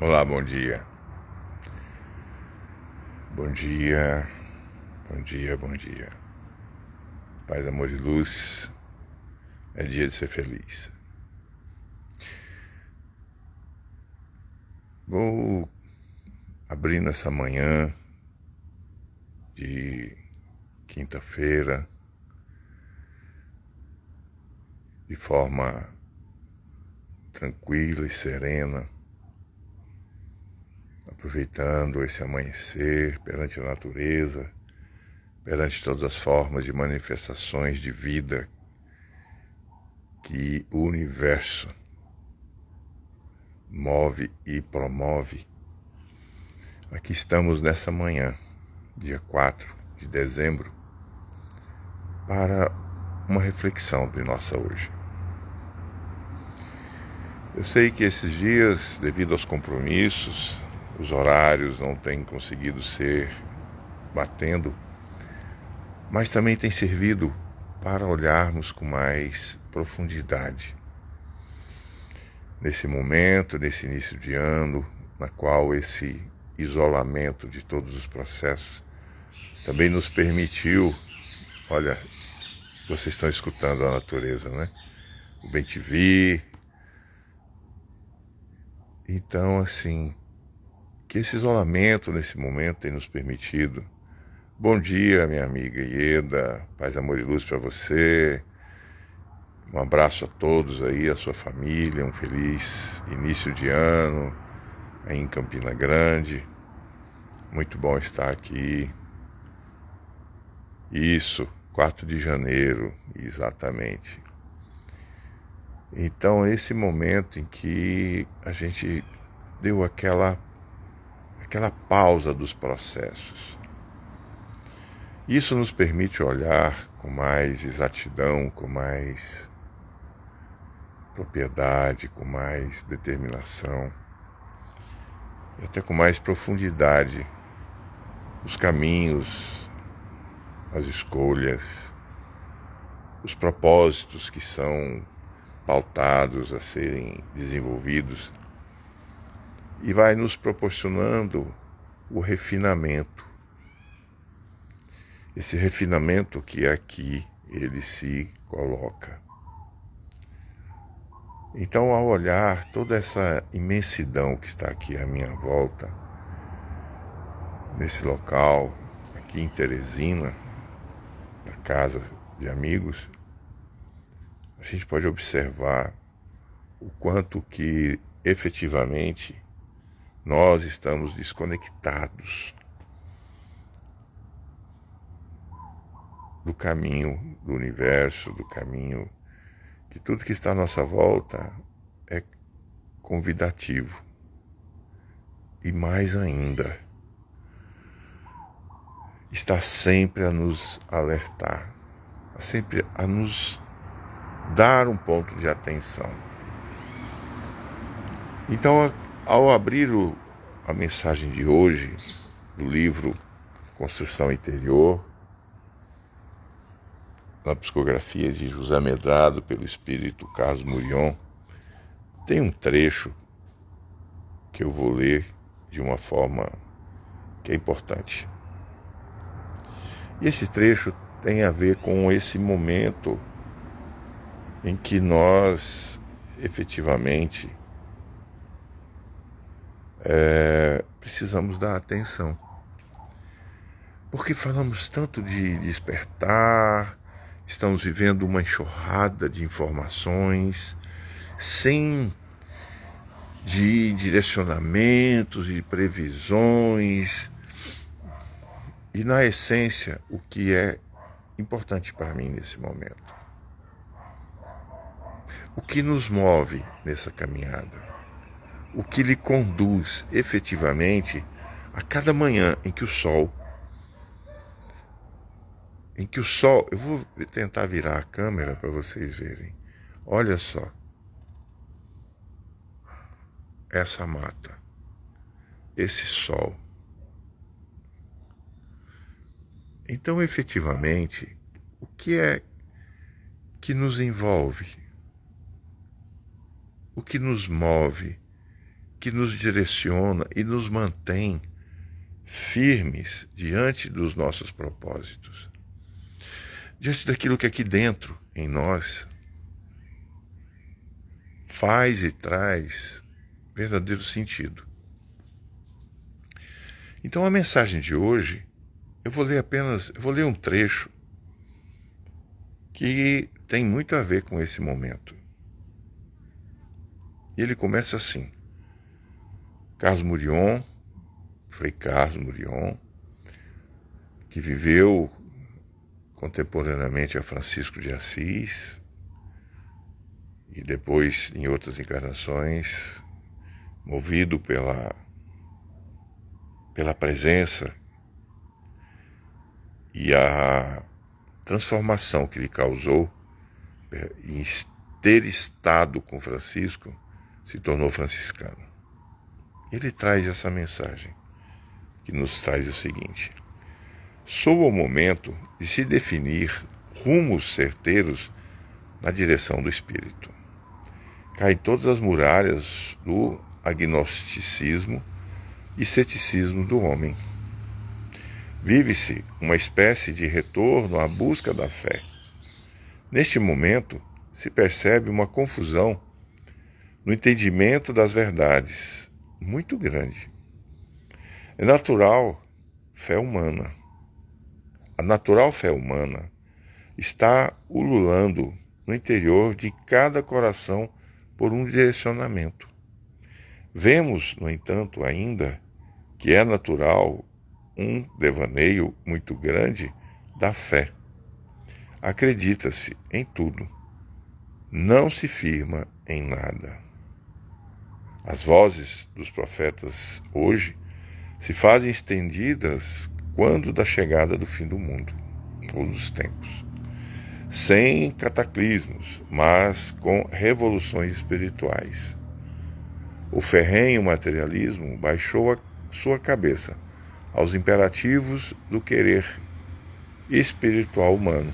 Olá, bom dia. Bom dia, bom dia, bom dia. Paz, amor e luz, é dia de ser feliz. Vou abrindo essa manhã de quinta-feira de forma tranquila e serena, aproveitando esse amanhecer perante a natureza, perante todas as formas de manifestações de vida que o universo move e promove. Aqui estamos nessa manhã, dia 4 de dezembro, para uma reflexão de nossa hoje. Eu sei que esses dias, devido aos compromissos, os horários não têm conseguido ser batendo, mas também tem servido para olharmos com mais profundidade nesse momento, nesse início de ano, na qual esse isolamento de todos os processos também nos permitiu, olha, vocês estão escutando a natureza, né? O bem-te-vi. Então, assim, que esse isolamento nesse momento tem nos permitido. Bom dia, minha amiga Ieda, paz, amor e luz para você. Um abraço a todos aí, a sua família, um feliz início de ano aí em Campina Grande. Muito bom estar aqui. Isso, 4 de janeiro, exatamente. Então, esse momento em que a gente deu aquela pausa dos processos. Isso nos permite olhar com mais exatidão, com mais propriedade, com mais determinação e até com mais profundidade os caminhos, as escolhas, os propósitos que são pautados a serem desenvolvidos, e vai nos proporcionando o refinamento. Esse refinamento que aqui ele se coloca. Então, ao olhar toda essa imensidão que está aqui à minha volta, nesse local, aqui em Teresina, na casa de amigos, a gente pode observar o quanto que efetivamente nós estamos desconectados do caminho do universo, do caminho que tudo que está à nossa volta é convidativo. E mais ainda, está sempre a nos alertar, sempre a nos dar um ponto de atenção. Então, ao abrir a mensagem de hoje, do livro Construção Interior, na psicografia de José Medrado, pelo espírito Carlos Murion, tem um trecho que eu vou ler de uma forma que é importante. E esse trecho tem a ver com esse momento em que nós efetivamente precisamos dar atenção. Porque falamos tanto de despertar, estamos vivendo uma enxurrada de informações, sem de direcionamentos e previsões. E na essência, o que é importante para mim nesse momento? O que nos move nessa caminhada? O que lhe conduz efetivamente a cada manhã em que o sol, eu vou tentar virar a câmera para vocês verem. Olha só, essa mata, esse sol. Então, efetivamente, o que é que nos envolve? o que nos move, que nos direciona e nos mantém firmes diante dos nossos propósitos, diante daquilo que aqui dentro, em nós, faz e traz verdadeiro sentido. Então a mensagem de hoje, eu vou ler um trecho que tem muito a ver com esse momento. E ele começa assim: Carlos Murion, Frei Carlos Murion, que viveu contemporaneamente a Francisco de Assis e depois, em outras encarnações, movido pela presença e a transformação que ele causou em ter estado com Francisco, se tornou franciscano. Ele traz essa mensagem, que nos traz o seguinte: soa o momento de se definir rumos certeiros na direção do espírito. Caem todas as muralhas do agnosticismo e ceticismo do homem. Vive-se uma espécie de retorno à busca da fé. Neste momento, se percebe uma confusão no entendimento das verdades muito grande. É natural fé humana. A natural fé humana está ululando no interior de cada coração por um direcionamento. Vemos, no entanto, ainda que é natural um devaneio muito grande da fé. Acredita-se em tudo, não se firma em nada. As vozes dos profetas hoje se fazem estendidas quando da chegada do fim do mundo, ou dos tempos, sem cataclismos, mas com revoluções espirituais. O ferrenho materialismo baixou a sua cabeça aos imperativos do querer espiritual humano.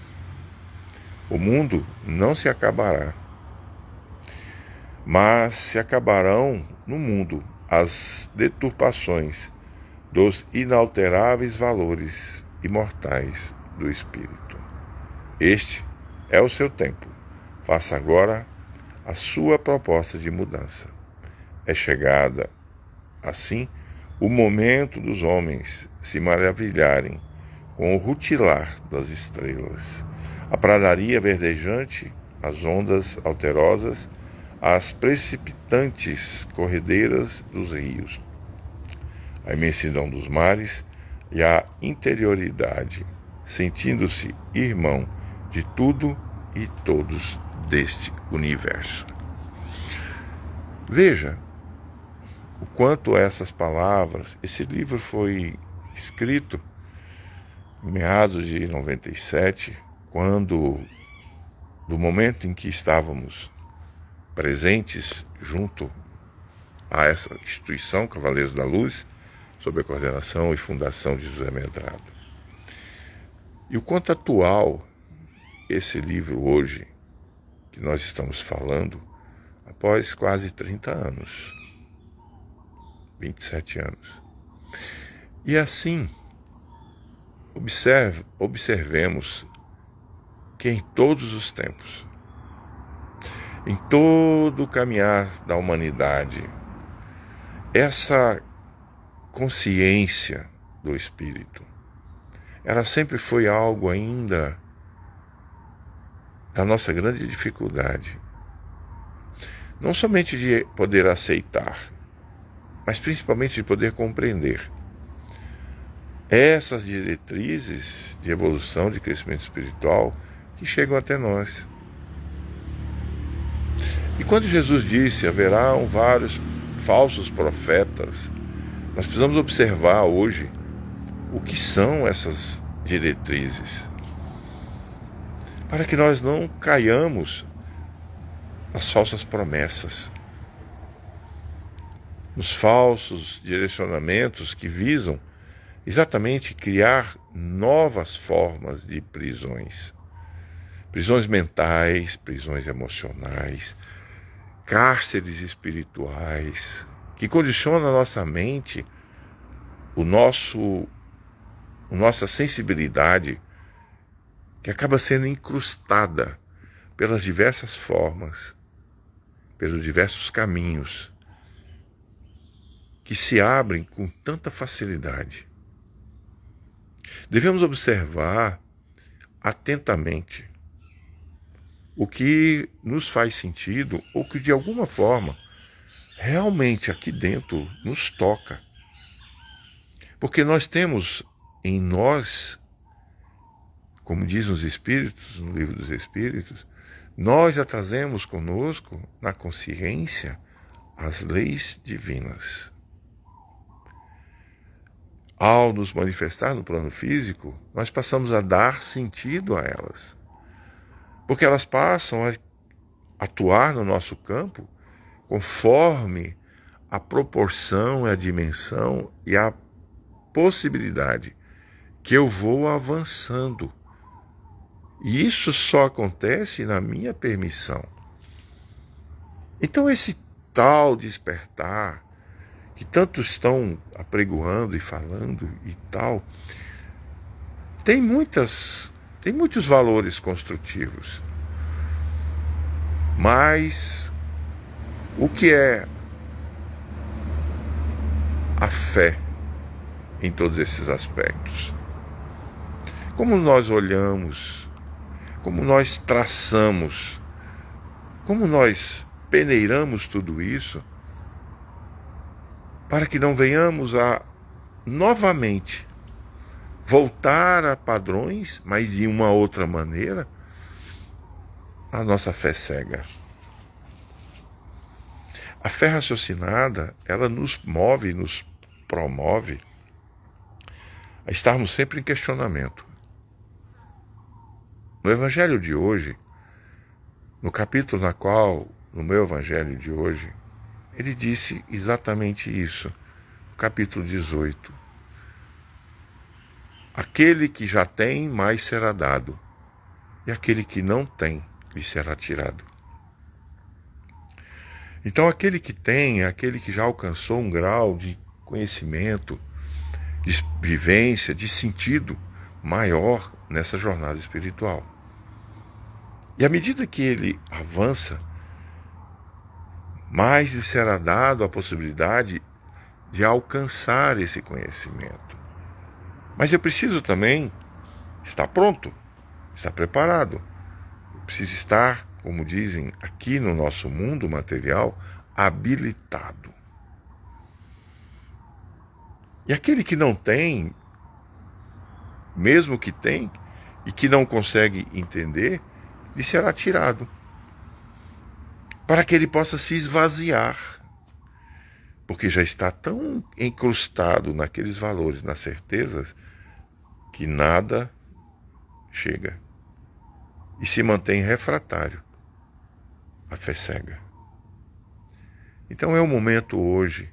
O mundo não se acabará, mas se acabarão no mundo as deturpações dos inalteráveis valores imortais do espírito. Este é o seu tempo. Faça agora a sua proposta de mudança. É chegada, assim, o momento dos homens se maravilharem com o rutilar das estrelas, a pradaria verdejante, as ondas alterosas, as precipitantes corredeiras dos rios, a imensidão dos mares e a interioridade, sentindo-se irmão de tudo e todos deste universo. Veja o quanto essas palavras, esse livro foi escrito em meados de 97, quando, do momento em que estávamos presentes junto a essa instituição, Cavaleiros da Luz, sob a coordenação e fundação de José Medrado. E o quanto atual esse livro hoje, que nós estamos falando, após quase 30 anos, 27 anos. E assim, observemos que em todos os tempos, em todo o caminhar da humanidade, essa consciência do espírito, ela sempre foi algo ainda da nossa grande dificuldade. Não somente de poder aceitar, mas principalmente de poder compreender essas diretrizes de evolução, de crescimento espiritual que chegam até nós. E quando Jesus disse, haverão vários falsos profetas, nós precisamos observar hoje o que são essas diretrizes, para que nós não caiamos nas falsas promessas, nos falsos direcionamentos que visam exatamente criar novas formas de prisões mentais, prisões emocionais, cárceres espirituais que condicionam a nossa mente, nossa sensibilidade, que acaba sendo incrustada pelas diversas formas, pelos diversos caminhos que se abrem com tanta facilidade. Devemos observar atentamente o que nos faz sentido ou que de alguma forma realmente aqui dentro nos toca. Porque nós temos em nós, como dizem os Espíritos, no Livro dos Espíritos, nós já trazemos conosco, na consciência, as leis divinas. Ao nos manifestar no plano físico, nós passamos a dar sentido a elas. Porque elas passam a atuar no nosso campo conforme a proporção, a dimensão e a possibilidade que eu vou avançando. E isso só acontece na minha permissão. Então esse tal despertar, que tantos estão apregoando e falando e tal, tem muitos valores construtivos. Mas o que é a fé em todos esses aspectos? Como nós olhamos, como nós traçamos, como nós peneiramos tudo isso, para que não venhamos a novamente voltar a padrões, mas de uma outra maneira, a nossa fé cega. A fé raciocinada, ela nos move, nos promove a estarmos sempre em questionamento. No Evangelho de hoje, no capítulo no meu Evangelho de hoje, ele disse exatamente isso, no capítulo 18. Aquele que já tem, mais será dado, e aquele que não tem, lhe será tirado. Então aquele que tem é aquele que já alcançou um grau de conhecimento, de vivência, de sentido maior nessa jornada espiritual. E à medida que ele avança, mais lhe será dado a possibilidade de alcançar esse conhecimento. Mas eu preciso também estar pronto, estar preparado. Eu preciso estar, como dizem aqui no nosso mundo material, habilitado. E aquele que não tem, mesmo que tem, e que não consegue entender, lhe será tirado, para que ele possa se esvaziar, porque já está tão incrustado naqueles valores, nas certezas, que nada chega e se mantém refratário à fé cega. Então é um momento hoje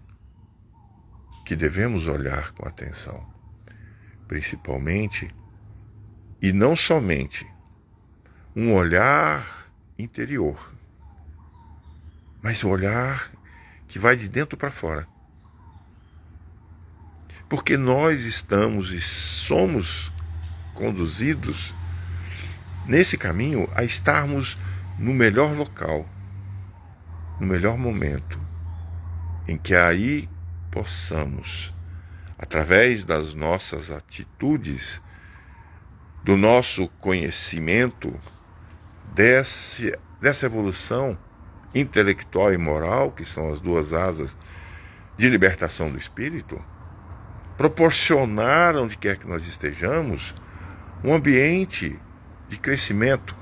que devemos olhar com atenção, principalmente, e não somente, um olhar interior, mas um olhar que vai de dentro para fora. Porque nós estamos e somos conduzidos nesse caminho a estarmos no melhor local, no melhor momento, em que aí possamos, através das nossas atitudes, do nosso conhecimento, dessa evolução intelectual e moral, que são as duas asas de libertação do espírito, proporcionar, onde quer que nós estejamos, um ambiente de crescimento.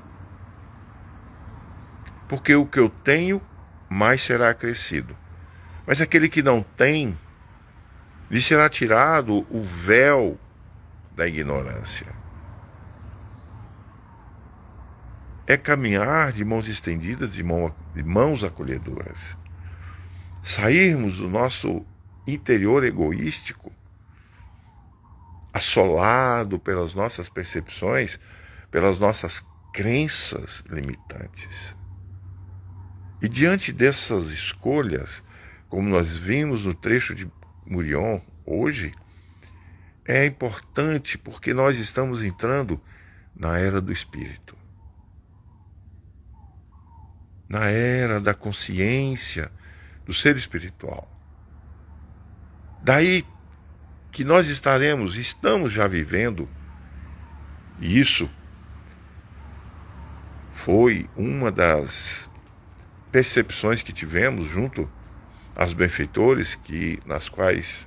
Porque o que eu tenho, mais será acrescido. Mas aquele que não tem, lhe será tirado o véu da ignorância. É caminhar de mãos estendidas, de mãos acolhedoras. Sairmos do nosso interior egoístico, assolado pelas nossas percepções, pelas nossas crenças limitantes. E diante dessas escolhas, como nós vimos no trecho de Murion hoje, é importante porque nós estamos entrando na era do Espírito, na era da consciência do ser espiritual. Daí que nós estamos já vivendo, e isso foi uma das percepções que tivemos junto aos benfeitores, nas quais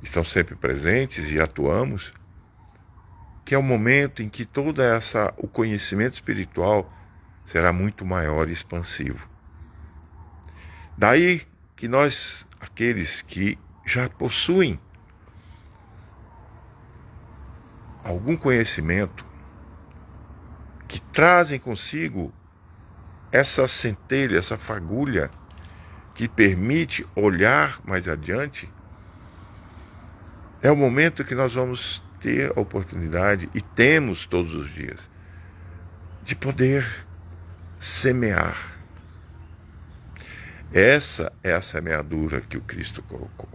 estão sempre presentes e atuamos, que é o momento em que o conhecimento espiritual será muito maior e expansivo. Daí que nós, aqueles que já possuem algum conhecimento, que trazem consigo essa centelha, essa fagulha que permite olhar mais adiante, é o momento que nós vamos ter a oportunidade, e temos todos os dias, de poder semear. Essa é a semeadura que o Cristo colocou.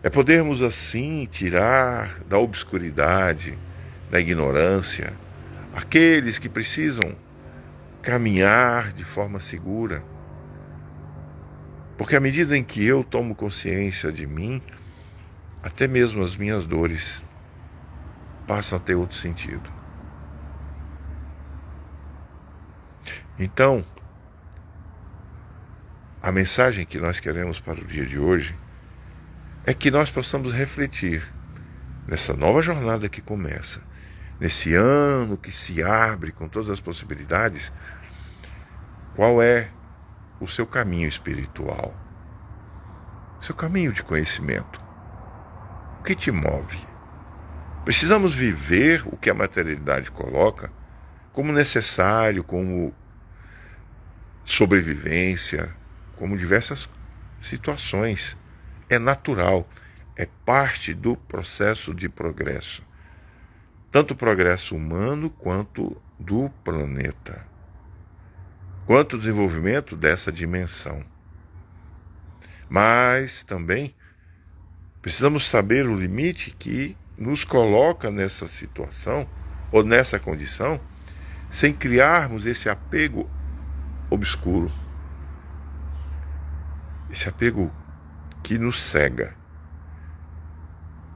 É podermos assim tirar da obscuridade, da ignorância, aqueles que precisam caminhar de forma segura. Porque à medida em que eu tomo consciência de mim, até mesmo as minhas dores passam a ter outro sentido. Então, a mensagem que nós queremos para o dia de hoje é que nós possamos refletir nessa nova jornada que começa, nesse ano que se abre com todas as possibilidades, qual é o seu caminho espiritual, seu caminho de conhecimento. O que te move? Precisamos viver o que a materialidade coloca como necessário, como sobrevivência, como diversas situações. É natural, é parte do processo de progresso, tanto o progresso humano quanto do planeta, quanto o desenvolvimento dessa dimensão. Mas também precisamos saber o limite que nos coloca nessa situação ou nessa condição, sem criarmos esse apego obscuro, esse apego que nos cega.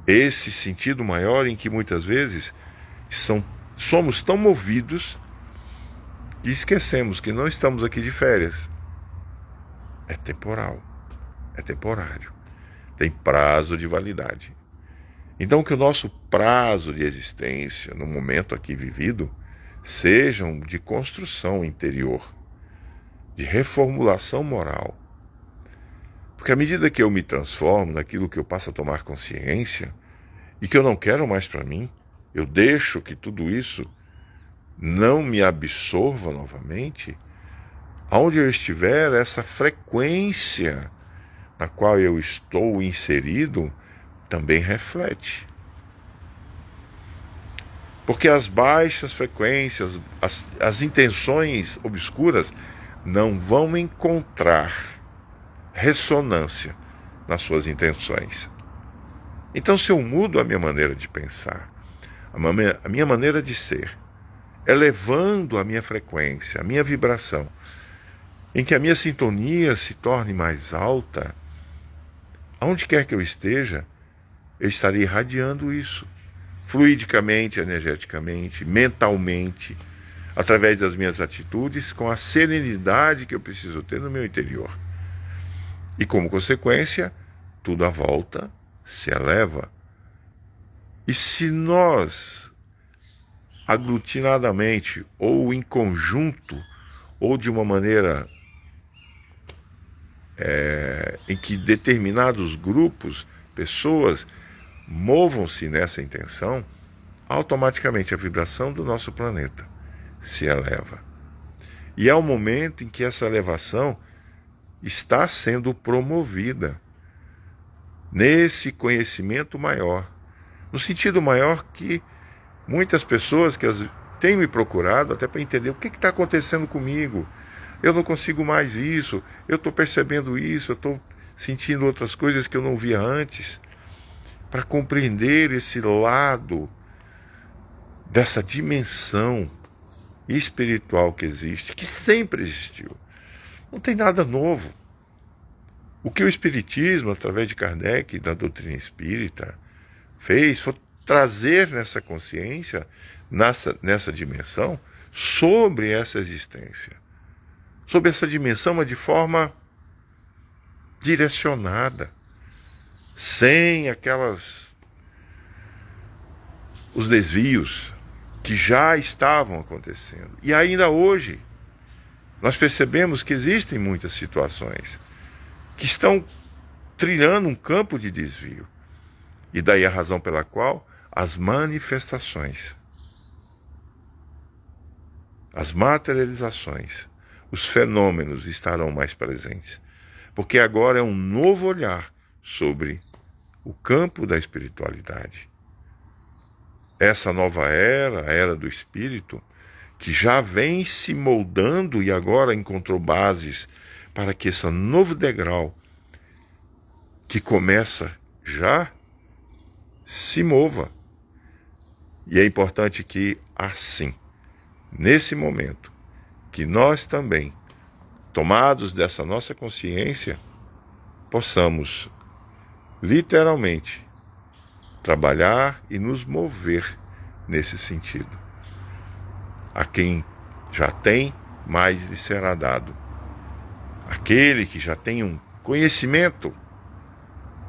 Esse sentido maior em que muitas vezes somos tão movidos que esquecemos que não estamos aqui de férias. É temporal, é temporário, tem prazo de validade. Então que o nosso prazo de existência, no momento aqui vivido, sejam de construção interior, de reformulação moral. Porque à medida que eu me transformo naquilo que eu passo a tomar consciência e que eu não quero mais para mim, eu deixo que tudo isso não me absorva novamente, aonde eu estiver, essa frequência na qual eu estou inserido também reflete. Porque as baixas frequências, as intenções obscuras não vão encontrar ressonância nas suas intenções. Então, se eu mudo a minha maneira de pensar, a minha maneira de ser, elevando a minha frequência, a minha vibração, em que a minha sintonia se torne mais alta, aonde quer que eu esteja, eu estarei irradiando isso, fluidicamente, energeticamente, mentalmente, através das minhas atitudes, com a serenidade que eu preciso ter no meu interior. E como consequência, tudo à volta se eleva. E se nós, aglutinadamente, ou em conjunto, ou de uma maneira em que determinados grupos, pessoas, movam-se nessa intenção, automaticamente a vibração do nosso planeta se eleva. E é o momento em que essa elevação está sendo promovida nesse conhecimento maior, no sentido maior que muitas pessoas que têm me procurado até para entender o que está acontecendo comigo, eu não consigo mais isso, eu estou percebendo isso, eu estou sentindo outras coisas que eu não via antes, para compreender esse lado dessa dimensão espiritual que existe, que sempre existiu. Não tem nada novo. O que o Espiritismo, através de Kardec e da doutrina espírita, fez foi trazer nessa consciência, nessa dimensão, sobre essa existência. Sobre essa dimensão, mas de forma direcionada, sem os desvios que já estavam acontecendo. E ainda hoje, nós percebemos que existem muitas situações que estão trilhando um campo de desvio. E daí a razão pela qual as manifestações, as materializações, os fenômenos estarão mais presentes. Porque agora é um novo olhar sobre o campo da espiritualidade. Essa nova era, a era do espírito, que já vem se moldando e agora encontrou bases para que esse novo degrau, que começa já, se mova. E é importante que, assim, nesse momento, que nós também, tomados dessa nossa consciência, possamos, literalmente, trabalhar e nos mover nesse sentido. A quem já tem, mais lhe será dado. Aquele que já tem um conhecimento,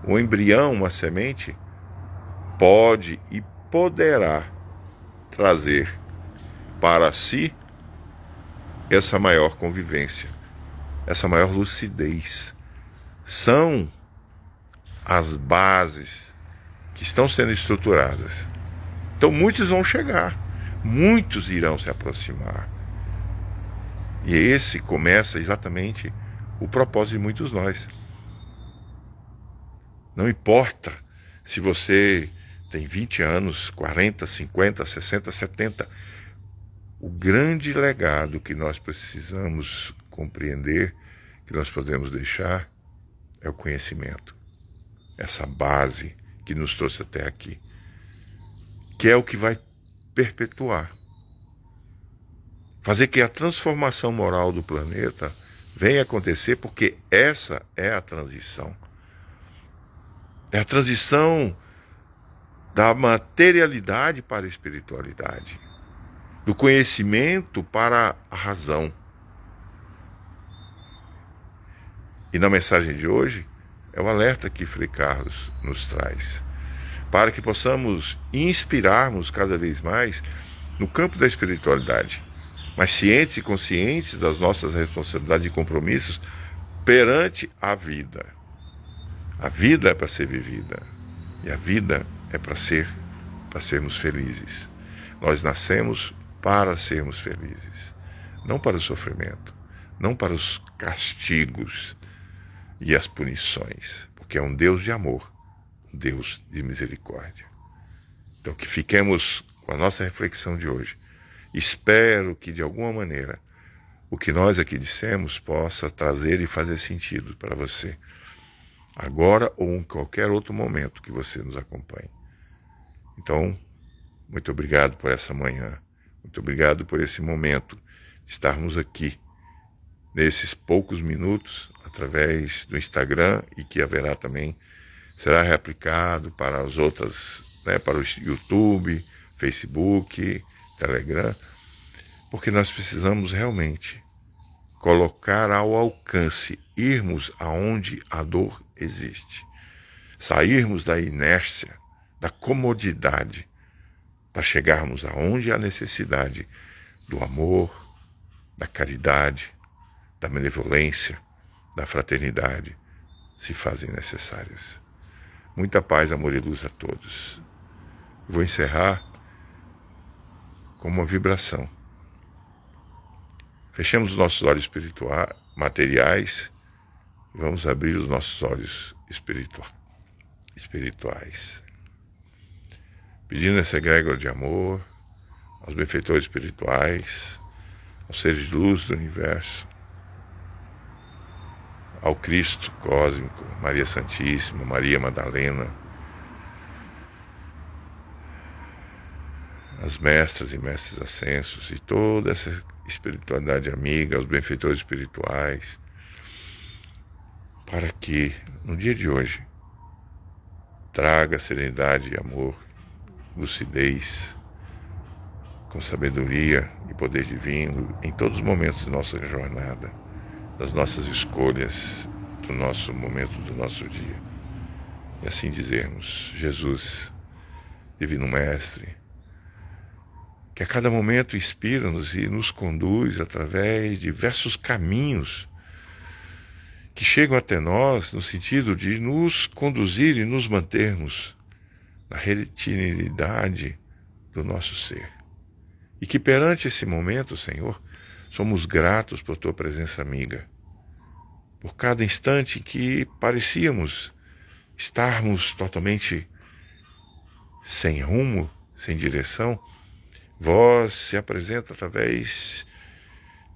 um embrião, uma semente, pode e poderá trazer para si essa maior convivência, essa maior lucidez. São as bases que estão sendo estruturadas. Então muitos vão chegar, muitos irão se aproximar. E esse começa exatamente o propósito de muitos nós. Não importa se você tem 20 anos, 40, 50, 60, 70. O grande legado que nós precisamos compreender, que nós podemos deixar, é o conhecimento. Essa base que nos trouxe até aqui. Que é o que vai perpetuar. Fazer que a transformação moral do planeta venha acontecer, porque essa é a transição. É a transição da materialidade para a espiritualidade, do conhecimento para a razão. E na mensagem de hoje, é o alerta que Frei Carlos nos traz, para que possamos inspirarmos cada vez mais no campo da espiritualidade, mas cientes e conscientes das nossas responsabilidades e compromissos perante a vida. A vida é para ser vivida, e a vida é para sermos felizes. Nós nascemos para sermos felizes, não para o sofrimento, não para os castigos e as punições, porque é um Deus de amor, um Deus de misericórdia. Então que fiquemos com a nossa reflexão de hoje. Espero que de alguma maneira o que nós aqui dissemos possa trazer e fazer sentido para você, agora ou em qualquer outro momento que você nos acompanhe. Então, muito obrigado por essa manhã, muito obrigado por esse momento de estarmos aqui, nesses poucos minutos, através do Instagram, e que haverá também, será reaplicado para as outras, para o YouTube, Facebook, Telegram, porque nós precisamos realmente colocar ao alcance, irmos aonde a dor existe, sairmos da inércia, da comodidade, para chegarmos aonde há necessidade do amor, da caridade, da benevolência, da fraternidade, se fazem necessárias. Muita paz, amor e luz a todos. Vou encerrar com uma vibração. Fechemos os nossos olhos materiais e vamos abrir os nossos olhos espirituais. Pedindo essa egrégora de amor aos benfeitores espirituais, aos seres de luz do universo, ao Cristo cósmico, Maria Santíssima, Maria Madalena, as mestras e mestres ascensos e toda essa espiritualidade amiga, os benfeitores espirituais, para que no dia de hoje traga serenidade e amor, lucidez, com sabedoria e poder divino em todos os momentos da nossa jornada, das nossas escolhas, do nosso momento, do nosso dia. E assim dizermos: Jesus, Divino Mestre, que a cada momento inspira-nos e nos conduz através de diversos caminhos que chegam até nós no sentido de nos conduzir e nos mantermos na retinidade do nosso ser. E que perante esse momento, Senhor, somos gratos por Tua presença amiga, por cada instante que parecíamos estarmos totalmente sem rumo, sem direção. Vós se apresenta através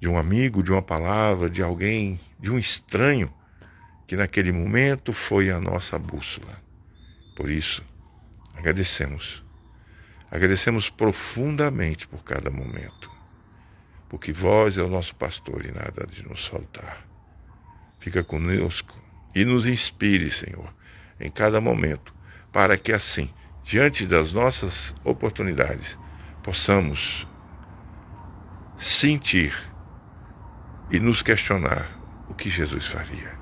de um amigo, de uma palavra, de alguém, de um estranho, que naquele momento foi a nossa bússola. Por isso, agradecemos. Agradecemos profundamente por cada momento, porque vós é o nosso pastor e nada de nos faltar. Fica conosco e nos inspire, Senhor, em cada momento, para que assim, diante das nossas oportunidades, possamos sentir e nos questionar o que Jesus faria.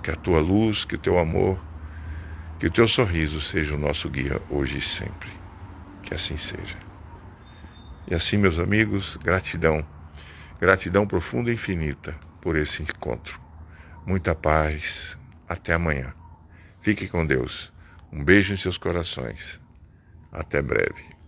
Que a Tua luz, que o Teu amor, que o Teu sorriso seja o nosso guia hoje e sempre. Que assim seja. E assim, meus amigos, gratidão. Gratidão profunda e infinita por esse encontro. Muita paz. Até amanhã. Fique com Deus. Um beijo em seus corações. Até breve.